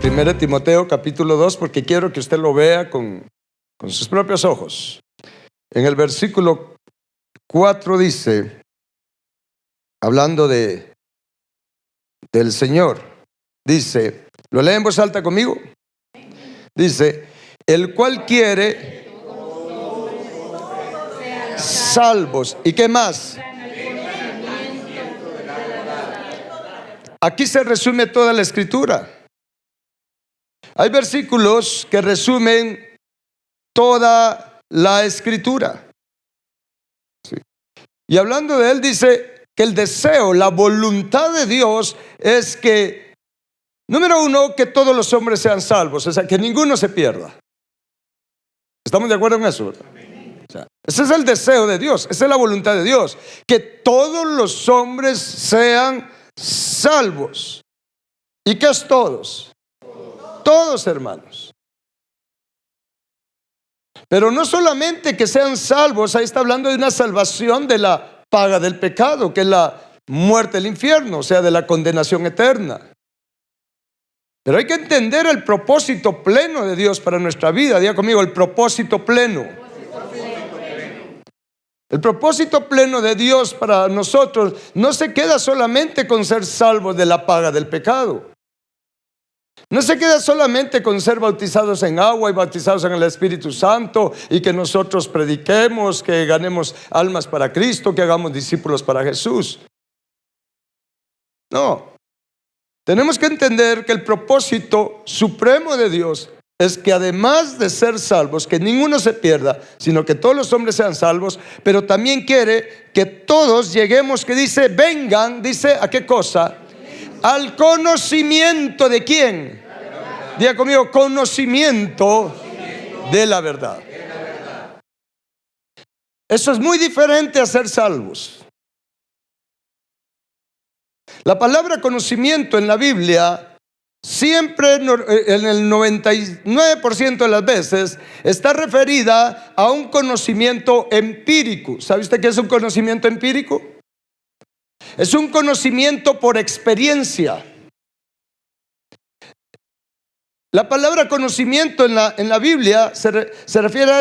1 Timoteo capítulo 2, porque quiero que usted lo vea con sus propios ojos. En el versículo 4 dice, hablando del Señor, dice, ¿lo lee en voz alta conmigo? Dice, el cual quiere salvos. ¿Y qué más? Aquí se resume toda la escritura. Hay versículos que resumen toda la escritura. Sí. Y hablando de él, dice que el deseo, la voluntad de Dios es que, número uno, que todos los hombres sean salvos, o sea, que ninguno se pierda. ¿Estamos de acuerdo en eso? O sea, ese es el deseo de Dios, esa es la voluntad de Dios, que todos los hombres sean salvos. ¿Y qué es todos? Todos, hermanos. Pero no solamente que sean salvos, ahí está hablando de una salvación de la paga del pecado, que es la muerte del infierno, o sea, de la condenación eterna. Pero hay que entender el propósito pleno de Dios para nuestra vida. Diga conmigo, el propósito pleno. El propósito pleno de Dios para nosotros no se queda solamente con ser salvos de la paga del pecado. No se queda solamente con ser bautizados en agua y bautizados en el Espíritu Santo y que nosotros prediquemos, que ganemos almas para Cristo, que hagamos discípulos para Jesús. No. Tenemos que entender que el propósito supremo de Dios es que además de ser salvos, que ninguno se pierda, sino que todos los hombres sean salvos, pero también quiere que todos lleguemos, que dice, vengan, dice, ¿a qué cosa? Al conocimiento de ¿quién? Diga conmigo, conocimiento de la verdad. Eso es muy diferente a ser salvos. La palabra conocimiento en la Biblia siempre, en el 99% de las veces, está referida a un conocimiento empírico. ¿Sabe usted qué es un conocimiento empírico? Es un conocimiento por experiencia. La palabra conocimiento en la Biblia se refiere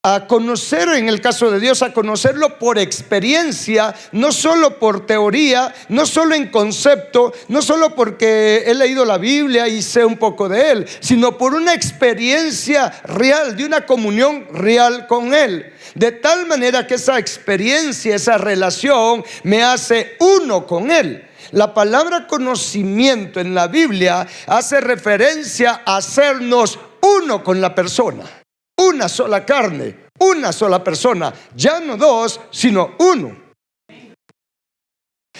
a conocer, en el caso de Dios, a conocerlo por experiencia, no solo por teoría, no solo en concepto, no solo porque he leído la Biblia y sé un poco de él, sino por una experiencia real, de una comunión real con él. De tal manera que esa experiencia, esa relación me hace uno con él. La palabra conocimiento en la Biblia hace referencia a hacernos uno con la persona. Una sola carne, una sola persona. Ya no dos, sino uno.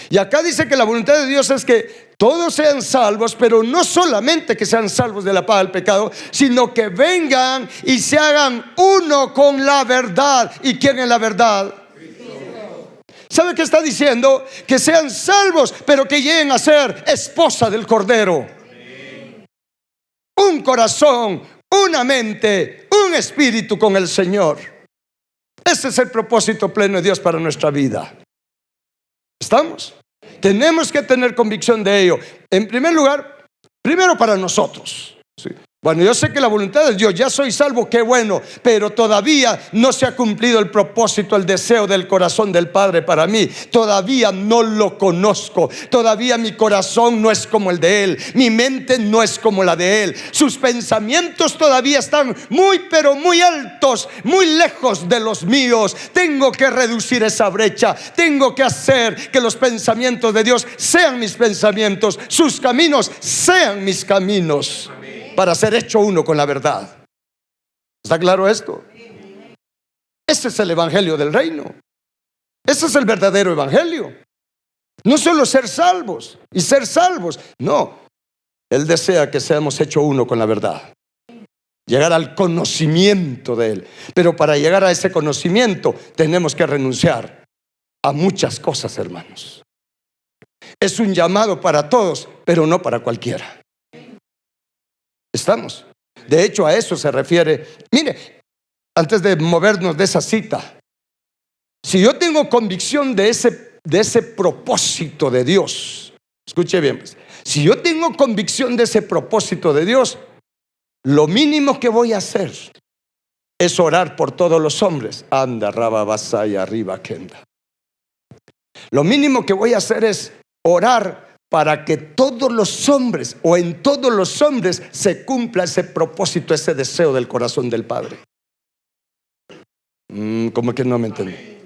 Y acá dice que la voluntad de Dios es que todos sean salvos, pero no solamente que sean salvos de la paga del pecado, sino que vengan y se hagan uno con la verdad. ¿Y quién es la verdad? ¿Sabe qué está diciendo? Que sean salvos, pero que lleguen a ser esposa del Cordero. Un corazón, una mente, un espíritu con el Señor. Ese es el propósito pleno de Dios para nuestra vida. ¿Estamos? Tenemos que tener convicción de ello. En primer lugar, primero para nosotros. ¿Sí? Bueno, yo sé que la voluntad de Dios, ya soy salvo, qué bueno, pero todavía no se ha cumplido el propósito, el deseo del corazón del Padre para mí. Todavía no lo conozco, todavía mi corazón no es como el de Él, mi mente no es como la de Él. Sus pensamientos todavía están muy, pero muy altos, muy lejos de los míos. Tengo que reducir esa brecha, tengo que hacer que los pensamientos de Dios sean mis pensamientos, sus caminos sean mis caminos, para ser hecho uno con la verdad. ¿Está claro esto? Ese es el evangelio del reino. Ese es el verdadero evangelio. No solo ser salvos y ser salvos. No, Él desea que seamos hecho uno con la verdad. Llegar al conocimiento de Él. Pero para llegar a ese conocimiento tenemos que renunciar a muchas cosas, hermanos. Es un llamado para todos, pero no para cualquiera. ¿Estamos? De hecho, a eso se refiere. Mire, antes de movernos de esa cita, si yo tengo convicción de ese propósito de Dios, escuche bien, pues, Si yo tengo convicción de ese propósito de Dios, lo mínimo que voy a hacer es orar por todos los hombres. Anda, raba, basaya, arriba, kenda. Lo mínimo que voy a hacer es orar para que todos los hombres, o en todos los hombres, se cumpla ese propósito, ese deseo del corazón del Padre. ¿Cómo que no me entendí?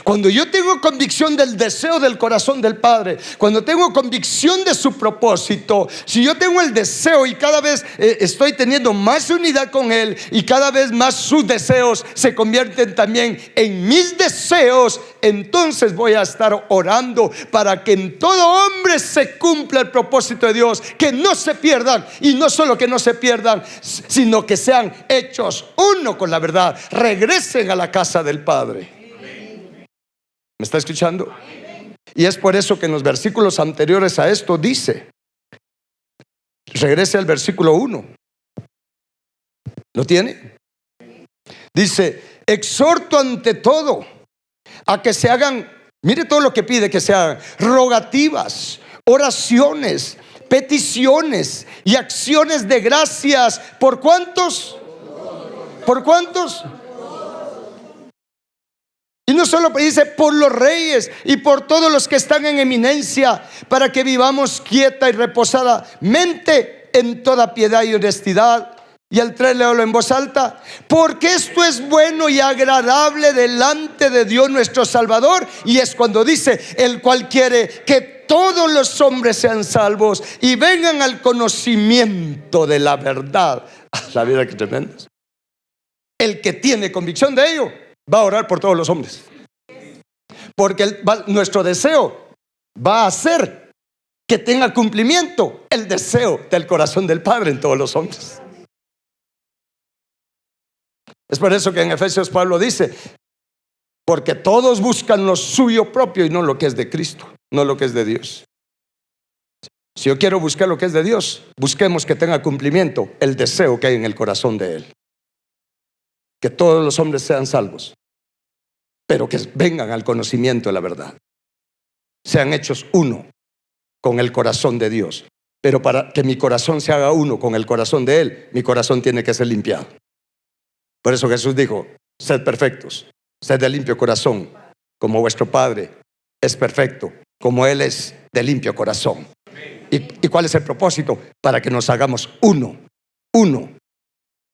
Cuando yo tengo convicción del deseo del corazón del Padre, cuando tengo convicción de su propósito, si yo tengo el deseo y cada vez estoy teniendo más unidad con Él, y cada vez más sus deseos se convierten también en mis deseos, entonces voy a estar orando para que en todo hombre se cumpla el propósito de Dios, que no se pierdan, y no solo que no se pierdan, sino que sean hechos uno con la verdad, regresen a la casa del Padre. ¿Me está escuchando? Y es por eso que en los versículos anteriores a esto dice, regrese al versículo 1. ¿Lo tiene? Dice, exhorto ante todo a que se hagan, mire todo lo que pide que se hagan, rogativas, oraciones, peticiones y acciones de gracias. ¿Por cuántos? ¿Por cuántos? Y no solo dice por los reyes y por todos los que están en eminencia, para que vivamos quieta y reposadamente en toda piedad y honestidad. Y al 3 léalo en voz alta. Porque esto es bueno y agradable delante de Dios nuestro Salvador. Y es cuando dice, el cual quiere que todos los hombres sean salvos y vengan al conocimiento de la verdad. La vida que tremenda. El que tiene convicción de ello va a orar por todos los hombres, porque nuestro deseo va a hacer que tenga cumplimiento el deseo del corazón del Padre en todos los hombres. Es por eso que en Efesios Pablo dice, porque todos buscan lo suyo propio y no lo que es de Cristo, no lo que es de Dios. Si yo quiero buscar lo que es de Dios, busquemos que tenga cumplimiento el deseo que hay en el corazón de Él. Que todos los hombres sean salvos, pero que vengan al conocimiento de la verdad. Sean hechos uno con el corazón de Dios. Pero para que mi corazón se haga uno con el corazón de Él, mi corazón tiene que ser limpiado. Por eso Jesús dijo, sed perfectos, sed de limpio corazón, como vuestro Padre es perfecto, como Él es de limpio corazón. ¿Y cuál es el propósito? Para que nos hagamos uno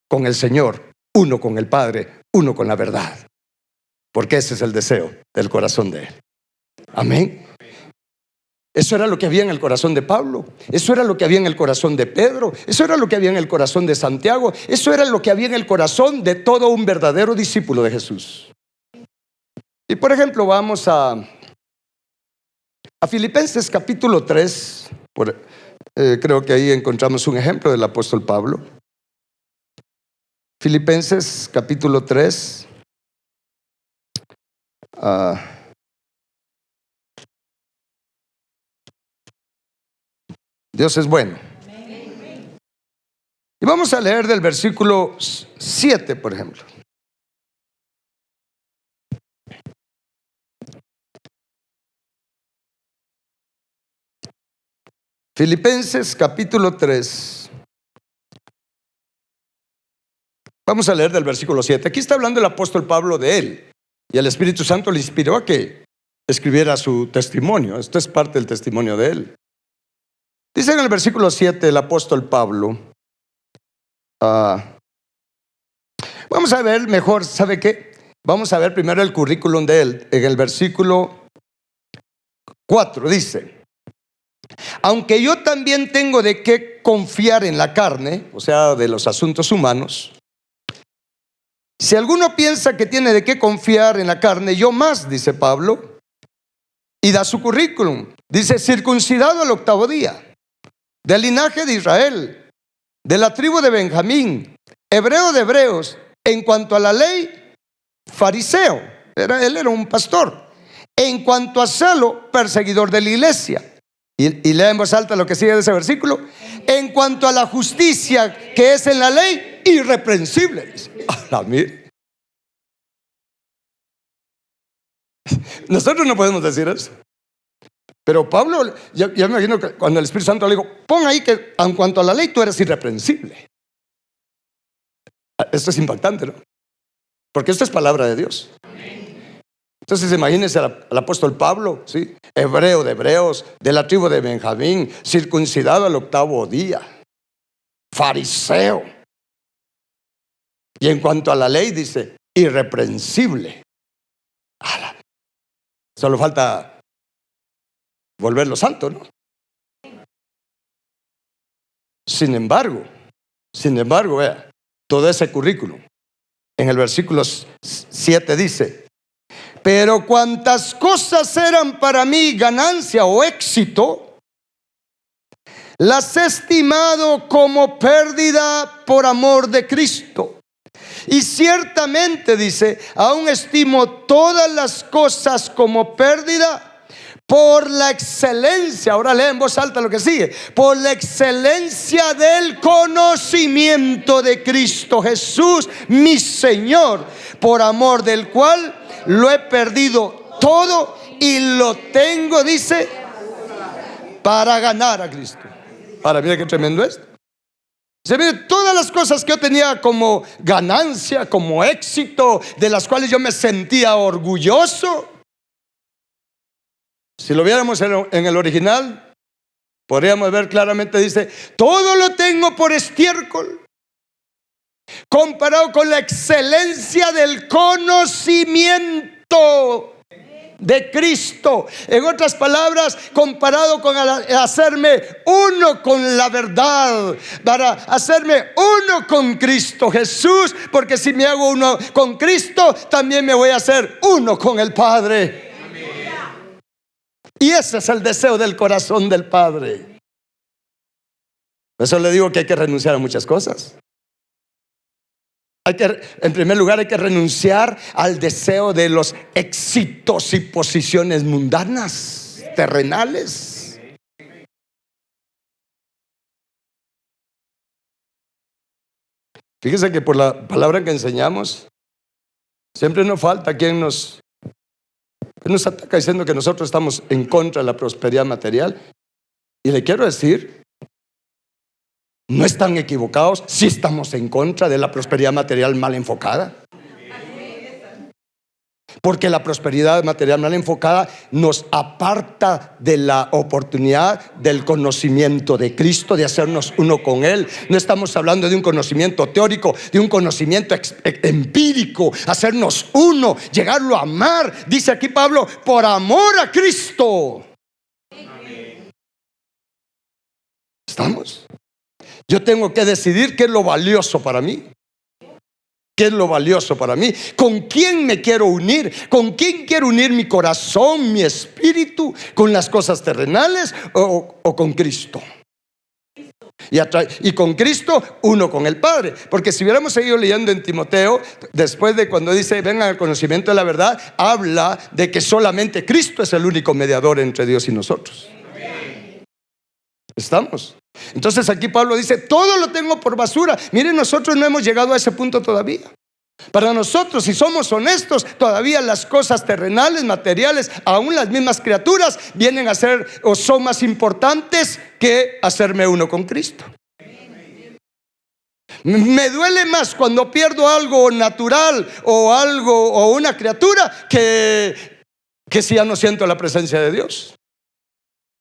con el Señor, uno con el Padre, uno con la verdad. Porque ese es el deseo del corazón de Él. Amén. Eso era lo que había en el corazón de Pablo. Eso era lo que había en el corazón de Pedro. Eso era lo que había en el corazón de Santiago. Eso era lo que había en el corazón de todo un verdadero discípulo de Jesús. Y por ejemplo, vamos a Filipenses capítulo 3. Creo que ahí encontramos un ejemplo del apóstol Pablo. Filipenses capítulo 3. Dios es bueno. Y vamos a leer del versículo 7, por ejemplo. Filipenses capítulo 3. Vamos a leer del versículo 7. Aquí está hablando el apóstol Pablo de él. Y el Espíritu Santo le inspiró a que escribiera su testimonio. Esto es parte del testimonio de él. Dice en el versículo 7 el apóstol Pablo. Vamos a ver mejor, ¿sabe qué? Vamos a ver primero el currículum de él. En el versículo 4 dice: aunque yo también tengo de qué confiar en la carne, o sea, de los asuntos humanos. Si alguno piensa que tiene de qué confiar en la carne, yo más, dice Pablo, y da su currículum. Dice, circuncidado al 8º día, del linaje de Israel, de la tribu de Benjamín, hebreo de hebreos, en cuanto a la ley, fariseo. Él era un pastor. En cuanto a celo, perseguidor de la iglesia. Y lea en voz alta lo que sigue de ese versículo. En cuanto a la justicia que es en la ley, irreprensible. Mire. Nosotros no podemos decir eso. Pero Pablo, yo me imagino que cuando el Espíritu Santo le dijo, pon ahí que en cuanto a la ley tú eres irreprensible. Esto es impactante, ¿no? Porque esto es palabra de Dios. Entonces imagínense al apóstol Pablo, ¿sí? Hebreo de hebreos, de la tribu de Benjamín, circuncidado al 8º día, fariseo. Y en cuanto a la ley dice, irreprensible. Solo falta volverlo santo, ¿no? Sin embargo, vea, todo ese currículum. En el versículo 7 dice, pero cuantas cosas eran para mí ganancia o éxito, las he estimado como pérdida por amor de Cristo. Y ciertamente, dice, aún estimo todas las cosas como pérdida por la excelencia, ahora lee en voz alta lo que sigue, por la excelencia del conocimiento de Cristo Jesús, mi Señor, por amor del cual lo he perdido todo y lo tengo, dice, para ganar a Cristo. Ahora mira qué tremendo esto. Se ve todas las cosas que yo tenía como ganancia, como éxito, de las cuales yo me sentía orgulloso. Si lo viéramos en el original, podríamos ver claramente, dice, todo lo tengo por estiércol, comparado con la excelencia del conocimiento de Cristo. En otras palabras, comparado con hacerme uno con la verdad, para hacerme uno con Cristo Jesús, porque si me hago uno con Cristo, también me voy a hacer uno con el Padre. Y ese es el deseo del corazón del Padre. Por eso le digo que hay que renunciar a muchas cosas. En primer lugar, hay que renunciar al deseo de los éxitos y posiciones mundanas, terrenales. Fíjese que por la palabra que enseñamos, siempre nos falta quien nos ataca diciendo que nosotros estamos en contra de la prosperidad material. Y le quiero decir, no están equivocados si estamos en contra de la prosperidad material mal enfocada. Porque la prosperidad material mal enfocada nos aparta de la oportunidad del conocimiento de Cristo, de hacernos uno con Él. No estamos hablando de un conocimiento teórico, de un conocimiento empírico, hacernos uno, llegarlo a amar. Dice aquí Pablo, por amor a Cristo. ¿Estamos? Yo tengo que decidir qué es lo valioso para mí. ¿Qué es lo valioso para mí? ¿Con quién me quiero unir? ¿Con quién quiero unir mi corazón, mi espíritu? ¿Con las cosas terrenales o con Cristo? Y con Cristo, uno con el Padre. Porque si hubiéramos seguido leyendo en Timoteo, después de cuando dice vengan al conocimiento de la verdad, habla de que solamente Cristo es el único mediador entre Dios y nosotros. ¿Estamos? Entonces aquí Pablo dice, todo lo tengo por basura. Miren, nosotros no hemos llegado a ese punto todavía. Para nosotros, si somos honestos, todavía las cosas terrenales, materiales, aún las mismas criaturas, vienen a ser o son más importantes que hacerme uno con Cristo. Me duele más cuando pierdo algo natural o una criatura que si ya no siento la presencia de Dios.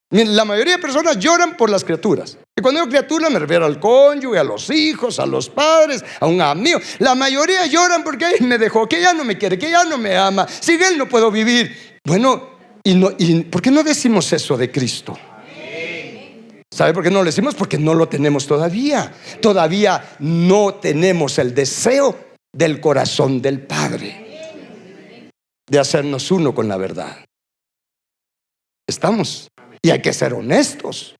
La mayoría de personas lloran por las criaturas. Y cuando digo criatura me refiero al cónyuge, a los hijos, a los padres, a un amigo. La mayoría lloran porque me dejó, que ya no me quiere, que ya no me ama. Sin Él no puedo vivir. Bueno, ¿y por qué no decimos eso de Cristo? ¿Sabe por qué no lo decimos? Porque no lo tenemos todavía. Todavía no tenemos el deseo del corazón del Padre de hacernos uno con la verdad. ¿Estamos? Y hay que ser honestos.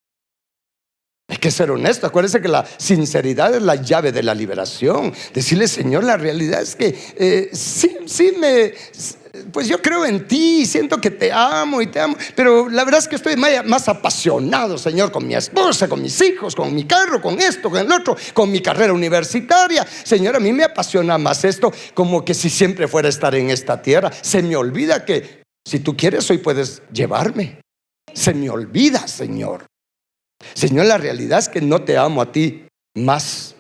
Hay que ser honesto. Acuérdense que la sinceridad es la llave de la liberación. Decirle, Señor, la realidad es que pues yo creo en ti, siento que te amo y te amo, pero la verdad es que estoy más apasionado, Señor, con mi esposa, con mis hijos, con mi carro, con esto, con el otro, con mi carrera universitaria. Señor, a mí me apasiona más esto, como que si siempre fuera a estar en esta tierra. Se me olvida que si tú quieres hoy puedes llevarme. Se me olvida, Señor. Señor, la realidad es que no te amo a ti más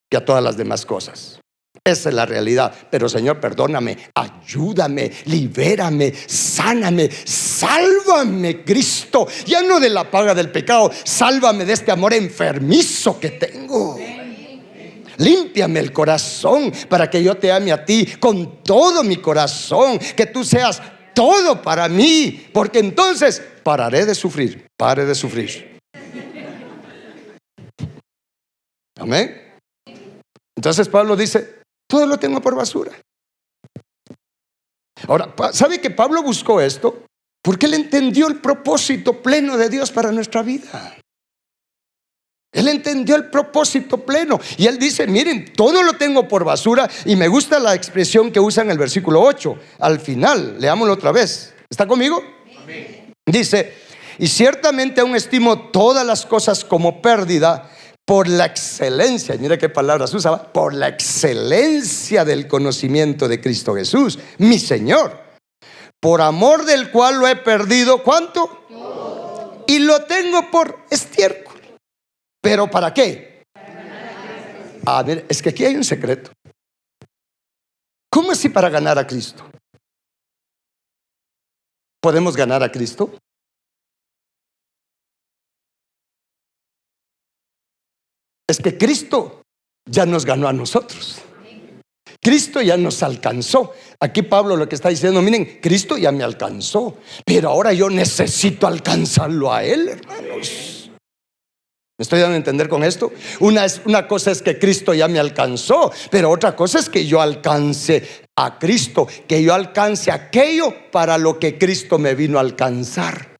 que a todas las demás cosas. Esa es la realidad. Pero Señor, perdóname, ayúdame, libérame, sáname, sálvame, Cristo. Ya no de la paga del pecado, sálvame de este amor enfermizo que tengo. Límpiame el corazón para que yo te ame a ti con todo mi corazón, que tú seas todo para mí, porque entonces pararé de sufrir, pare de sufrir. Amén. Entonces Pablo dice, todo lo tengo por basura. Ahora, ¿sabe que Pablo buscó esto? Porque él entendió el propósito pleno de Dios para nuestra vida. Él entendió el propósito pleno. Y él dice, miren, todo lo tengo por basura. Y me gusta la expresión que usa en el versículo 8. Al final, leámoslo otra vez. ¿Está conmigo? Amén. Dice, y ciertamente aún estimo todas las cosas como pérdida por la excelencia. Mira qué palabras usaba. Por la excelencia del conocimiento de Cristo Jesús, mi Señor. Por amor del cual lo he perdido. ¿Cuánto? Todo. Y lo tengo por estiércol. ¿Pero para qué? Mira, es que aquí hay un secreto. ¿Cómo así para ganar a Cristo? ¿Podemos ganar a Cristo? Es que Cristo ya nos ganó a nosotros. Cristo ya nos alcanzó. Aquí Pablo lo que está diciendo, miren, Cristo ya me alcanzó, pero ahora yo necesito alcanzarlo a Él, hermanos. ¿Me estoy dando a entender con esto? Una cosa es que Cristo ya me alcanzó, pero otra cosa es que yo alcance a Cristo, que yo alcance aquello para lo que Cristo me vino a alcanzar.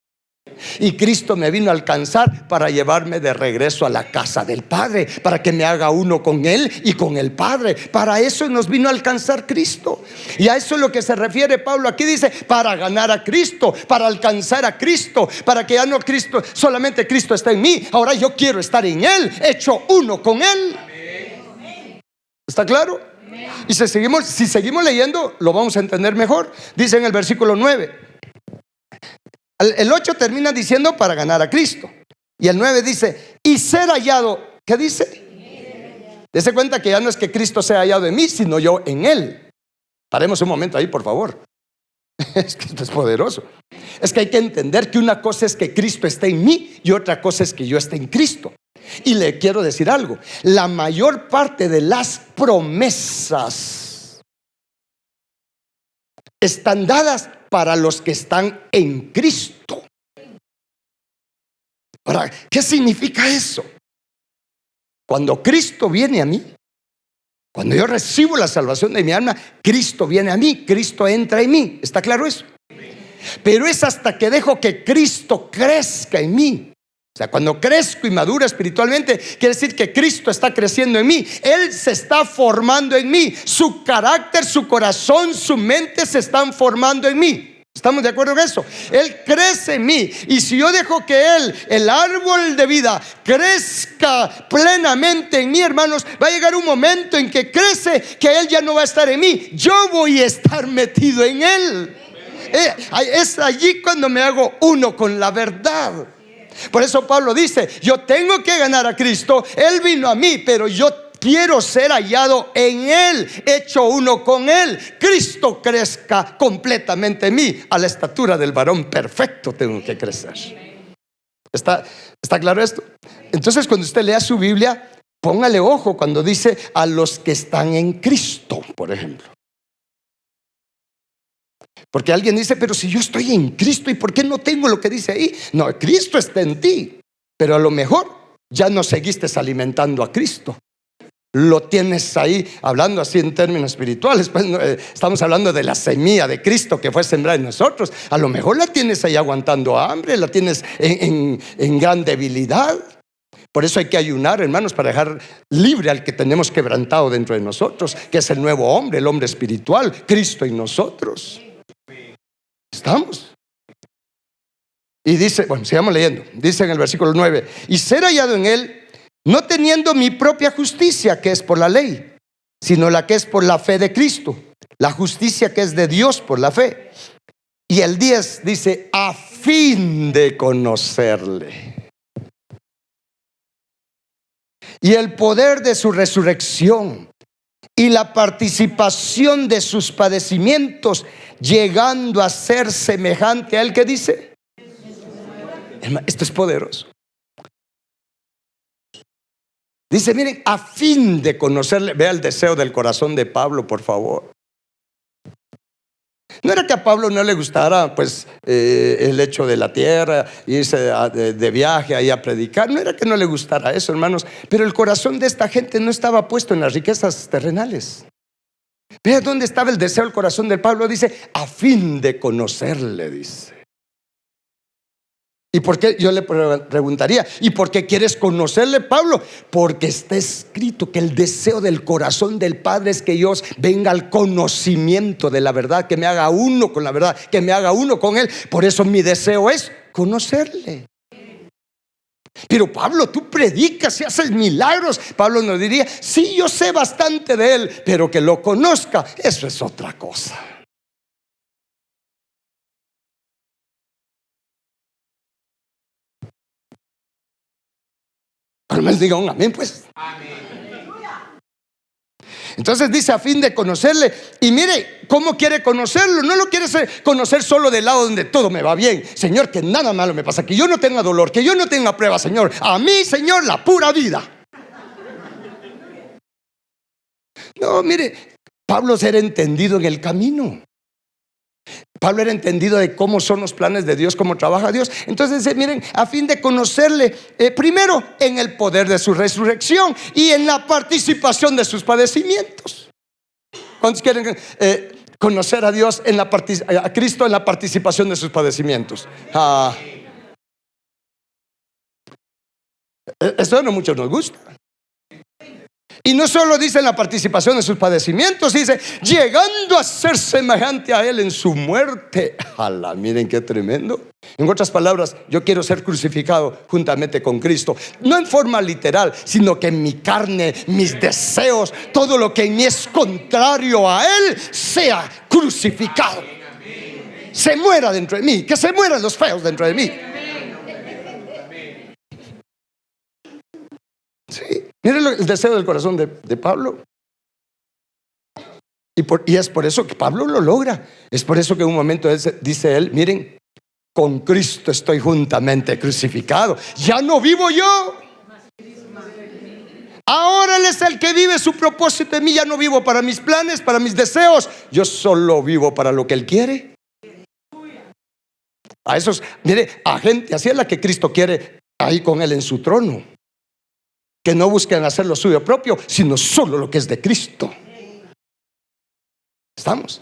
Y Cristo me vino a alcanzar para llevarme de regreso a la casa del Padre, para que me haga uno con Él y con el Padre. Para eso nos vino a alcanzar Cristo. Y a eso es lo que se refiere Pablo. Aquí dice, para ganar a Cristo, para alcanzar a Cristo, para que ya no Cristo, solamente Cristo está en mí. Ahora yo quiero estar en Él, hecho uno con Él. ¿Está claro? Y si seguimos leyendo, lo vamos a entender mejor. Dice en el versículo 9. El 8 termina diciendo para ganar a Cristo. Y el 9 dice, y ser hallado. ¿Qué dice? Dese cuenta que ya no es que Cristo sea hallado en mí, sino yo en Él. Paremos un momento ahí, por favor. Es que esto es poderoso. Es que hay que entender que una cosa es que Cristo esté en mí y otra cosa es que yo esté en Cristo. Y le quiero decir algo. La mayor parte de las promesas están dadas para los que están en Cristo. Ahora, ¿qué significa eso? Cuando Cristo viene a mí, cuando yo recibo la salvación de mi alma, Cristo viene a mí, Cristo entra en mí. ¿Está claro eso? Pero es hasta que dejo que Cristo crezca en mí. O sea, cuando crezco y maduro espiritualmente, quiere decir que Cristo está creciendo en mí. Él se está formando en mí. Su carácter, su corazón, su mente se están formando en mí. ¿Estamos de acuerdo en eso? Él crece en mí. Y si yo dejo que Él, el árbol de vida, crezca plenamente en mí, hermanos, va a llegar un momento en que crece, que Él ya no va a estar en mí. Yo voy a estar metido en Él. Es allí cuando me hago uno con la verdad. Por eso Pablo dice, yo tengo que ganar a Cristo. Él vino a mí, pero yo quiero ser hallado en Él, hecho uno con Él. Cristo crezca completamente en mí. A la estatura del varón perfecto tengo que crecer. ¿Está claro esto? Entonces, cuando usted lea su Biblia, póngale ojo cuando dice a los que están en Cristo, por ejemplo. Porque alguien dice, pero si yo estoy en Cristo, ¿y por qué no tengo lo que dice ahí? No, Cristo está en ti, pero a lo mejor ya no seguiste alimentando a Cristo. Lo tienes ahí, hablando así en términos espirituales, pues, estamos hablando de la semilla de Cristo que fue sembrada en nosotros. A lo mejor la tienes ahí aguantando hambre, la tienes en gran debilidad. Por eso hay que ayunar, hermanos, para dejar libre al que tenemos quebrantado dentro de nosotros, que es el nuevo hombre, el hombre espiritual, Cristo en nosotros. ¿Estamos? Y dice, bueno, sigamos leyendo. Dice en el versículo 9, y ser hallado en Él, no teniendo mi propia justicia, que es por la ley, sino la que es por la fe de Cristo, la justicia que es de Dios por la fe. Y el 10 dice, a fin de conocerle. Y el poder de su resurrección y la participación de sus padecimientos, llegando a ser semejante a él. ¿Qué dice? Esto es poderoso. Dice, miren, a fin de conocerle. Vea el deseo del corazón de Pablo, por favor. No era que a Pablo no le gustara pues el hecho de la tierra, irse de viaje ahí a predicar. No era que no le gustara eso, hermanos. Pero el corazón de esta gente no estaba puesto en las riquezas terrenales. Vea dónde estaba el deseo del corazón de Pablo. Dice, a fin de conocerle, dice. ¿Y por qué? Yo le preguntaría, ¿y por qué quieres conocerle, Pablo? Porque está escrito que el deseo del corazón del Padre es que yo venga al conocimiento de la verdad, que me haga uno con la verdad, que me haga uno con Él. Por eso mi deseo es conocerle. Pero Pablo, tú predicas y haces milagros. Pablo nos diría, sí, yo sé bastante de Él, pero que lo conozca, eso es otra cosa. Pero me diga un amén, pues. Amén. Entonces dice, a fin de conocerle. Y mire, ¿cómo quiere conocerlo? No lo quiere conocer solo del lado donde todo me va bien. Señor, que nada malo me pasa, que yo no tenga dolor, que yo no tenga prueba, Señor. A mí, Señor, la pura vida. No, mire, Pablo era entendido en el camino. Pablo era entendido de cómo son los planes de Dios, cómo trabaja Dios. Entonces, miren, a fin de conocerle, primero en el poder de su resurrección y en la participación de sus padecimientos. ¿Cuántos quieren conocer a Dios, a Cristo en la participación de sus padecimientos? Esto no mucho nos gusta. Y no solo dice en la participación de sus padecimientos, dice llegando a ser semejante a Él en su muerte. ¡Hala! Miren qué tremendo. En otras palabras, yo quiero ser crucificado juntamente con Cristo. No en forma literal, sino que en mi carne, mis deseos, todo lo que en mí es contrario a Él, sea crucificado. Se muera dentro de mí, que se mueran los feos dentro de mí. Sí. Miren el deseo del corazón de Pablo. Y es por eso que Pablo lo logra. Es por eso que en un momento dice él, miren, con Cristo estoy juntamente crucificado. Ya no vivo yo. Ahora Él es el que vive su propósito en mí. Ya no vivo para mis planes, para mis deseos. Yo solo vivo para lo que Él quiere. A esos, mire, a gente así es la que Cristo quiere ahí con Él en su trono. Que no busquen hacer lo suyo propio, sino solo lo que es de Cristo. ¿Estamos?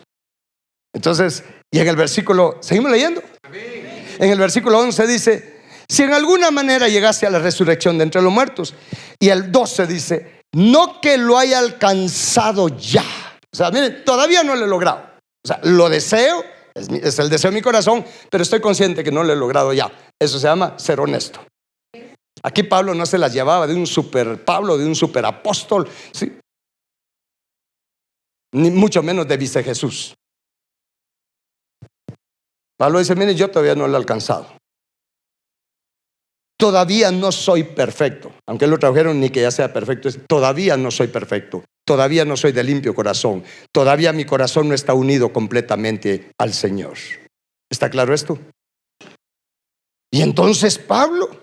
Entonces, y en el versículo, ¿seguimos leyendo? En el versículo 11 dice, si en alguna manera llegase a la resurrección de entre los muertos. Y el 12 dice, no que lo haya alcanzado ya. O sea, miren, todavía no lo he logrado. O sea, lo deseo, es el deseo de mi corazón, pero estoy consciente que no lo he logrado ya. Eso se llama ser honesto. Aquí Pablo no se las llevaba de un super Pablo, de un super apóstol, ¿sí? Ni mucho menos de vice Jesús. Pablo dice, mire, yo todavía no lo he alcanzado. Todavía no soy perfecto. Aunque lo trajeron ni que ya sea perfecto, todavía no soy perfecto. Todavía no soy de limpio corazón. Todavía mi corazón no está unido completamente al Señor. ¿Está claro esto? Y entonces Pablo,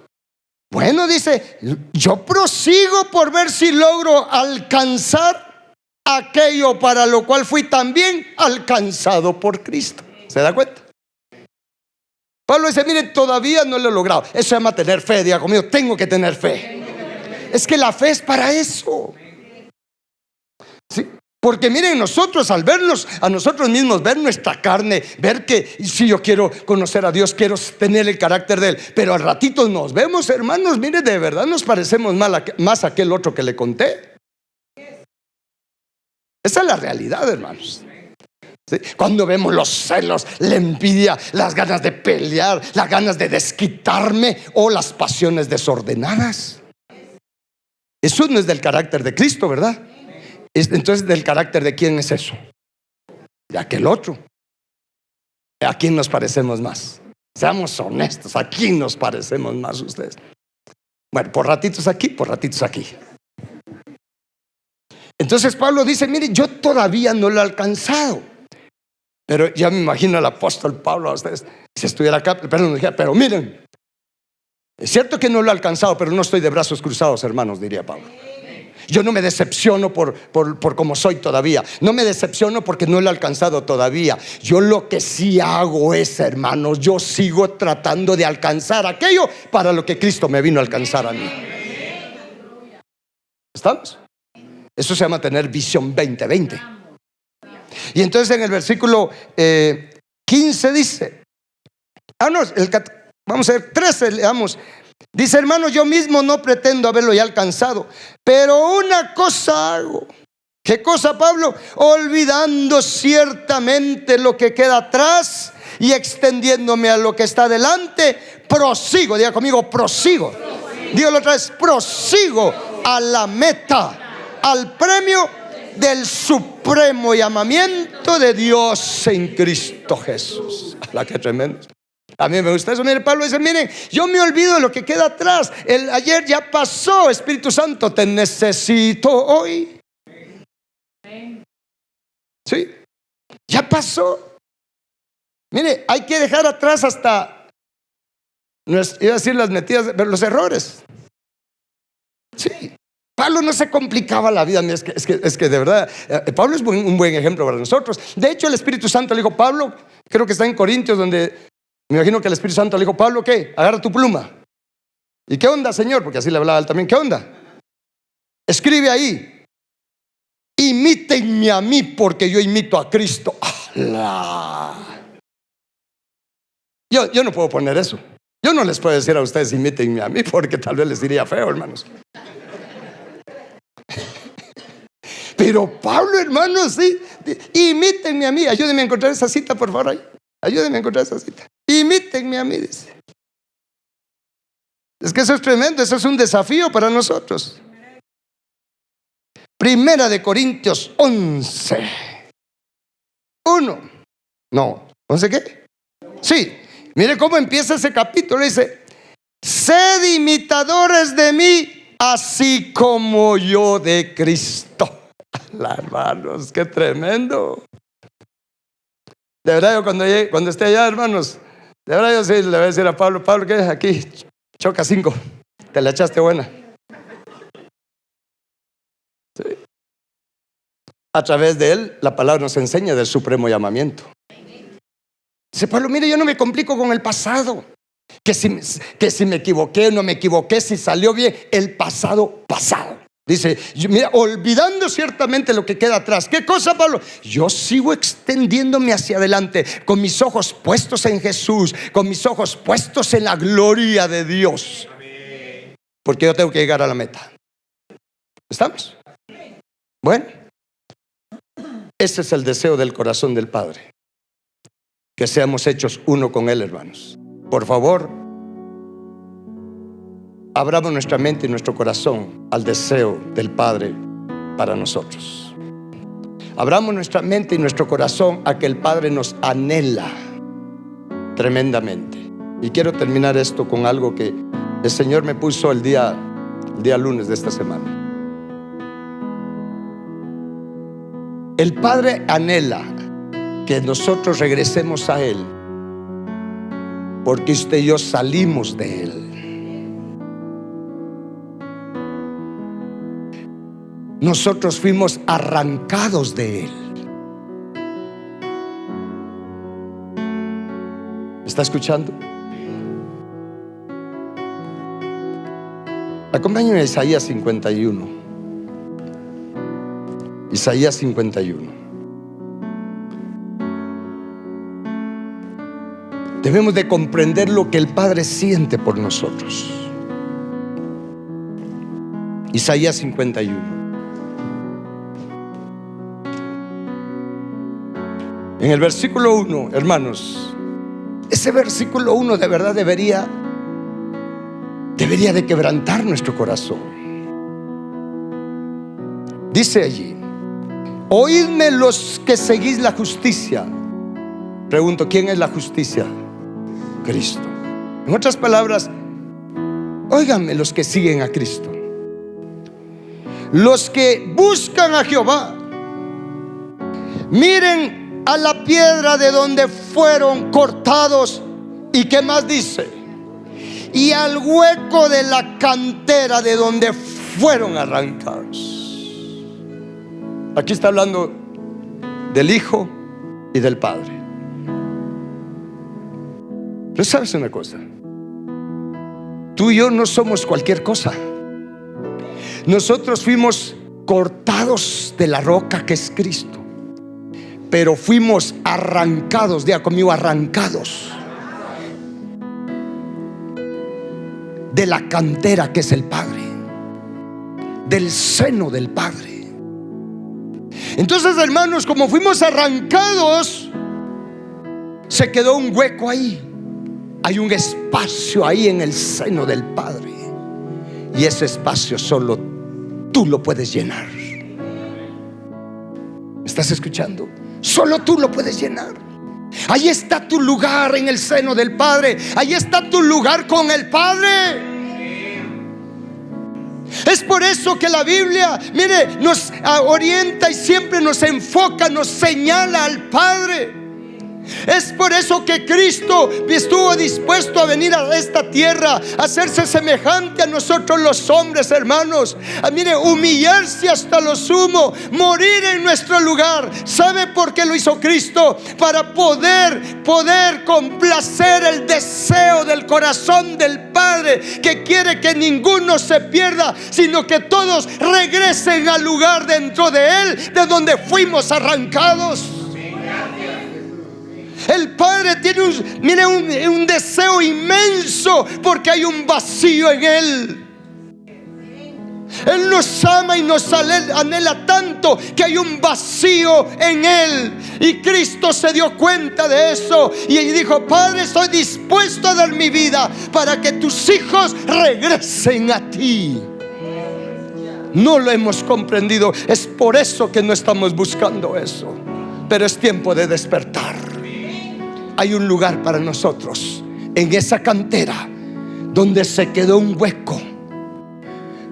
bueno, dice, yo prosigo por ver si logro alcanzar aquello para lo cual fui también alcanzado por Cristo. ¿Se da cuenta? Pablo dice, miren, todavía no lo he logrado. Eso se llama tener fe. Diga conmigo, tengo que tener fe. Es que la fe es para eso. ¿Sí? Porque miren, nosotros al vernos a nosotros mismos, ver nuestra carne, ver que si yo quiero conocer a Dios, quiero tener el carácter de Él, pero al ratito nos vemos, hermanos, miren, de verdad nos parecemos más a aquel otro que le conté. Esa es la realidad, hermanos. ¿Sí? Cuando vemos los celos, la envidia, las ganas de pelear, las ganas de desquitarme o las pasiones desordenadas. Eso no es del carácter de Cristo, ¿verdad? Entonces, ¿del carácter de quién es eso? De aquel otro. ¿A quién nos parecemos más? Seamos honestos, ¿a quién nos parecemos más ustedes? Bueno, por ratitos aquí, por ratitos aquí. Entonces Pablo dice, mire, yo todavía no lo he alcanzado. Pero ya me imagino al apóstol Pablo a ustedes, si estuviera acá, pero miren, es cierto que no lo he alcanzado, pero no estoy de brazos cruzados, hermanos, diría Pablo. Yo no me decepciono por cómo soy todavía. No me decepciono porque no lo he alcanzado todavía. Yo lo que sí hago es, hermanos, yo sigo tratando de alcanzar aquello para lo que Cristo me vino a alcanzar a mí. ¿Estamos? Eso se llama tener visión 2020. Y entonces en el versículo 15 dice, vamos a ver, 13 leamos. Dice, hermanos, yo mismo no pretendo haberlo ya alcanzado, pero una cosa hago. ¿Qué cosa, Pablo? Olvidando ciertamente lo que queda atrás y extendiéndome a lo que está delante, prosigo. Diga conmigo, prosigo. Dígalo otra vez, prosigo a la meta, al premio del supremo llamamiento de Dios en Cristo Jesús. ¡La qué tremendo! A mí me gusta eso. Mire, Pablo dice, miren, yo me olvido de lo que queda atrás. El ayer ya pasó. Espíritu Santo, te necesito hoy. Sí, ya pasó. Mire, hay que dejar atrás hasta, iba a decir las metidas, pero los errores. Sí. Pablo no se complicaba la vida. Es que de verdad, Pablo es un buen ejemplo para nosotros. De hecho, el Espíritu Santo le dijo, Pablo, creo que está en Corintios, donde me imagino que el Espíritu Santo le dijo, Pablo, ¿qué? Agarra tu pluma. ¿Y qué onda, Señor? Porque así le hablaba él también. ¿Qué onda? Escribe ahí, imítenme a mí porque yo imito a Cristo. Yo no puedo poner eso. Yo no les puedo decir a ustedes, imítenme a mí, porque tal vez les diría feo, hermanos. Pero Pablo, hermanos, sí, imítenme a mí. Ayúdenme a encontrar esa cita, por favor, ahí. Ayúdenme a encontrar esa cita. Imítenme a mí, dice. Es que eso es tremendo, eso es un desafío para nosotros. Primera de Corintios 11. 1. No, ¿11 qué? Sí, mire cómo empieza ese capítulo. Dice, sed imitadores de mí, así como yo de Cristo. Hermanos, qué tremendo. De verdad, yo cuando esté allá, hermanos, de verdad yo sí le voy a decir a Pablo, Pablo, ¿qué es aquí? Choca 5, te la echaste buena. Sí. A través de él, la palabra nos enseña del supremo llamamiento. Dice Pablo, mire, yo no me complico con el pasado. Que si me equivoqué o no me equivoqué, si salió bien, el pasado. Dice, mira, olvidando ciertamente lo que queda atrás. ¿Qué cosa, Pablo? Yo sigo extendiéndome hacia adelante, con mis ojos puestos en Jesús, con mis ojos puestos en la gloria de Dios. Porque yo tengo que llegar a la meta. ¿Estamos? Bueno, ese es el deseo del corazón del Padre. Que seamos hechos uno con Él, hermanos. Por favor, abramos nuestra mente y nuestro corazón al deseo del Padre para nosotros. Abramos nuestra mente y nuestro corazón a que el Padre nos anhela tremendamente. Y quiero terminar esto con algo que el Señor me puso el día lunes de esta semana. El Padre anhela que nosotros regresemos a Él, porque usted y yo salimos de Él. Nosotros fuimos arrancados de Él. ¿Me está escuchando? Acompáñenme a Isaías 51. Isaías 51. Debemos de comprender lo que el Padre siente por nosotros. Isaías 51. En el versículo 1, hermanos, ese versículo 1 de verdad debería de quebrantar nuestro corazón. Dice allí, oídme los que seguís la justicia, Pregunto, ¿quién es la justicia? Cristo. En otras palabras, óiganme los que siguen a Cristo, los que buscan a Jehová, miren a la piedra de donde fueron cortados. ¿Y qué más dice? Y al hueco de la cantera de donde fueron arrancados. Aquí está hablando del Hijo y del Padre. Pero sabes una cosa, tú y yo no somos cualquier cosa. Nosotros fuimos cortados de la roca que es Cristo, pero fuimos arrancados, diga conmigo, arrancados de la cantera que es el Padre, del seno del Padre. Entonces, hermanos, como fuimos arrancados, se quedó un hueco ahí. Hay un espacio ahí en el seno del Padre, y ese espacio solo tú lo puedes llenar. ¿Me estás escuchando? Solo tú lo puedes llenar. Ahí está tu lugar en el seno del Padre. Ahí está tu lugar con el Padre. Es por eso que la Biblia, mire, nos orienta y siempre nos enfoca, nos señala al Padre. Es por eso que Cristo estuvo dispuesto a venir a esta tierra, a hacerse semejante a nosotros los hombres, hermanos. Mire, humillarse hasta lo sumo, morir en nuestro lugar. ¿Sabe por qué lo hizo Cristo? Para poder complacer el deseo del corazón del Padre, que quiere que ninguno se pierda, sino que todos regresen al lugar dentro de Él, de donde fuimos arrancados. El Padre tiene un deseo inmenso, porque hay un vacío en Él. Él nos ama y nos anhela tanto que hay un vacío en Él. Y Cristo se dio cuenta de eso y dijo: Padre, estoy dispuesto a dar mi vida para que tus hijos regresen a ti. No lo hemos comprendido. Es por eso que no estamos buscando eso. Pero es tiempo de despertar. Hay un lugar para nosotros en esa cantera donde se quedó un hueco.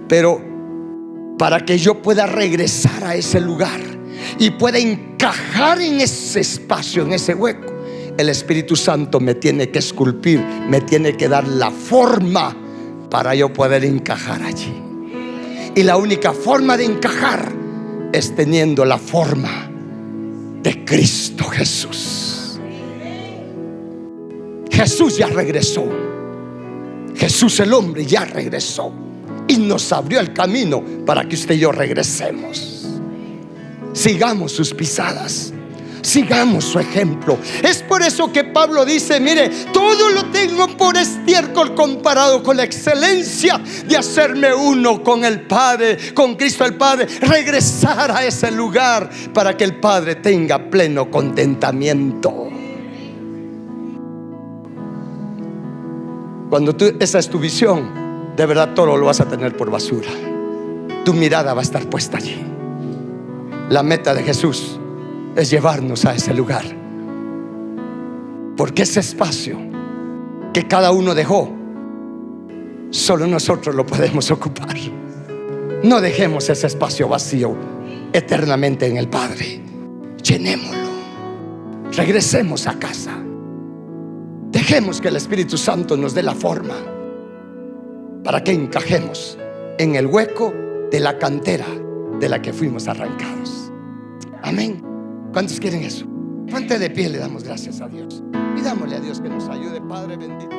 Pero para que yo pueda regresar a ese lugar y pueda encajar en ese espacio, en ese hueco, el Espíritu Santo me tiene que esculpir, me tiene que dar la forma para yo poder encajar allí. Y la única forma de encajar es teniendo la forma de Cristo Jesús. Jesús ya regresó. Jesús el hombre ya regresó y nos abrió el camino para que usted y yo regresemos. Sigamos sus pisadas, sigamos su ejemplo. Es por eso que Pablo dice: mire, todo lo tengo por estiércol comparado con la excelencia de hacerme uno con el Padre, con Cristo el Padre. Regresar a ese lugar para que el Padre tenga pleno contentamiento. Cuando esa es tu visión, de verdad todo lo vas a tener por basura. Tu mirada va a estar puesta allí. La meta de Jesús es llevarnos a ese lugar, porque ese espacio que cada uno dejó, solo nosotros lo podemos ocupar. No dejemos ese espacio vacío eternamente en el Padre. Llenémoslo. Regresemos a casa. Dejemos que el Espíritu Santo nos dé la forma para que encajemos en el hueco de la cantera de la que fuimos arrancados. Amén. ¿Cuántos quieren eso? Ponte de pie, le damos gracias a Dios. Pidámosle a Dios que nos ayude, Padre bendito.